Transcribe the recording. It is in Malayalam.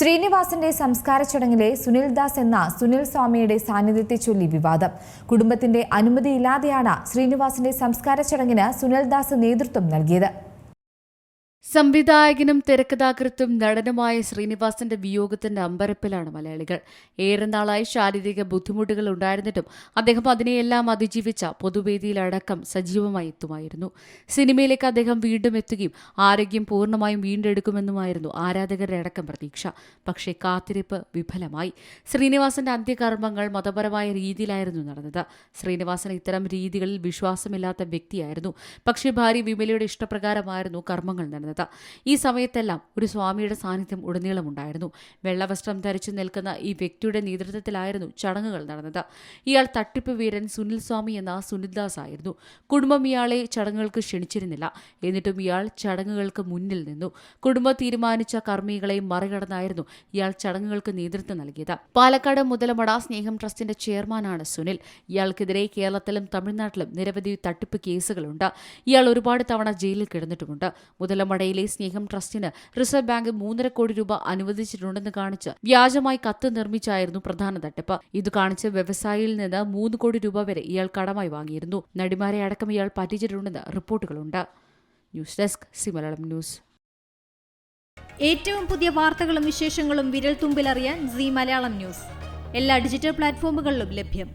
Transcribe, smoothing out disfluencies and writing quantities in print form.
ശ്രീനിവാസന്റെ സംസ്കാര ചടങ്ങിലെ സുനിൽ ദാസ് എന്ന സുനിൽ സ്വാമിയുടെ സാന്നിധ്യത്തെ ചൊല്ലി വിവാദം. കുടുംബത്തിന്റെ അനുമതിയില്ലാതെയാണ് ശ്രീനിവാസന്റെ സംസ്കാര ചടങ്ങിന് സുനിൽ ദാസ് നേതൃത്വം നൽകിയത്. സംവിധായകനും തിരക്കഥാകൃത്തും നടനുമായ ശ്രീനിവാസന്റെ വിയോഗത്തിന്റെ അമ്പരപ്പിലാണ് മലയാളികൾ. ഏറെ നാളായി ശാരീരിക ബുദ്ധിമുട്ടുകൾ ഉണ്ടായിരുന്നിട്ടും അദ്ദേഹം അതിനെയെല്ലാം അതിജീവിച്ച പൊതുവേദിയിലടക്കം സജീവമായി എത്തുമായിരുന്നു. സിനിമയിലേക്ക് അദ്ദേഹം വീണ്ടും എത്തുകയും ആരോഗ്യം പൂർണ്ണമായും വീണ്ടെടുക്കുമെന്നുമായിരുന്നു ആരാധകരുടെ അടക്കം പ്രതീക്ഷ. പക്ഷേ കാത്തിരിപ്പ് വിഫലമായി. ശ്രീനിവാസന്റെ അന്ത്യകർമ്മങ്ങൾ മതപരമായ രീതിയിലായിരുന്നു നടന്നത്. ശ്രീനിവാസൻ ഇത്തരം രീതികളിൽ വിശ്വാസമില്ലാത്ത വ്യക്തിയായിരുന്നു. പക്ഷേ ഭാര്യ വിമലയുടെ ഇഷ്ടപ്രകാരമായിരുന്നു കർമ്മങ്ങൾ നടന്നത്. ഈ സമയത്തെല്ലാം ഒരു സ്വാമിയുടെ സാന്നിധ്യം ഉടനീളമുണ്ടായിരുന്നു. വെള്ളവസ്ത്രം ധരിച്ചു നിൽക്കുന്ന ഈ വ്യക്തിയുടെ നേതൃത്വത്തിലായിരുന്നു ചടങ്ങുകൾ നടന്നത്. ഇയാൾ തട്ടിപ്പ് വീരൻ സുനിൽ സ്വാമി എന്ന സുനിൽദാസ് ആയിരുന്നു. കുടുംബം ഇയാളെ ചടങ്ങുകൾക്ക് ക്ഷണിച്ചിരുന്നില്ല. എന്നിട്ടും ഇയാൾ ചടങ്ങുകൾക്ക് മുന്നിൽ നിന്നു. കുടുംബം തീരുമാനിച്ച കർമ്മികളെ മറികടന്നായിരുന്നു ഇയാൾ ചടങ്ങുകൾക്ക് നേതൃത്വം നൽകിയത്. പാലക്കാട് മുതലമട സ്നേഹം ട്രസ്റ്റിന്റെ ചെയർമാനാണ് സുനിൽ. ഇയാൾക്കെതിരെ കേരളത്തിലും തമിഴ്നാട്ടിലും നിരവധി തട്ടിപ്പ് കേസുകളുണ്ട്. ഇയാൾ ഒരുപാട് തവണ ജയിലിൽ കിടന്നിട്ടുമുണ്ട്. മുതലമടയിലെ സ്നേഹം ട്രസ്റ്റിന് റിസർവ് ബാങ്ക് 3.5 കോടി രൂപ അനുവദിച്ചിട്ടുണ്ടെന്ന് കാണിച്ച് വ്യാജമായി കത്ത് നിർമ്മിച്ചായിരുന്നു പ്രധാന തട്ടിപ്പ്. ഇത് കാണിച്ച് വ്യവസായിയിൽ നിന്ന് 3 കോടി രൂപ വരെ ഇയാൾ കടമായി വാങ്ങിയിരുന്നു. നടിമാരെ അടക്കം ഇയാൾ പറ്റിച്ചിട്ടുണ്ടെന്ന് റിപ്പോർട്ടുകളുണ്ട്. News desk C Malayalam news. ഏറ്റവും പുതിയ വാർത്തകളും വിശേഷങ്ങളും വിരൽ തുമ്പിലറിയാൻ സി മലയാളം ന്യൂസ് എല്ലാ ഡിജിറ്റൽ പ്ലാറ്റ്ഫോമുകളിലും ലഭ്യം.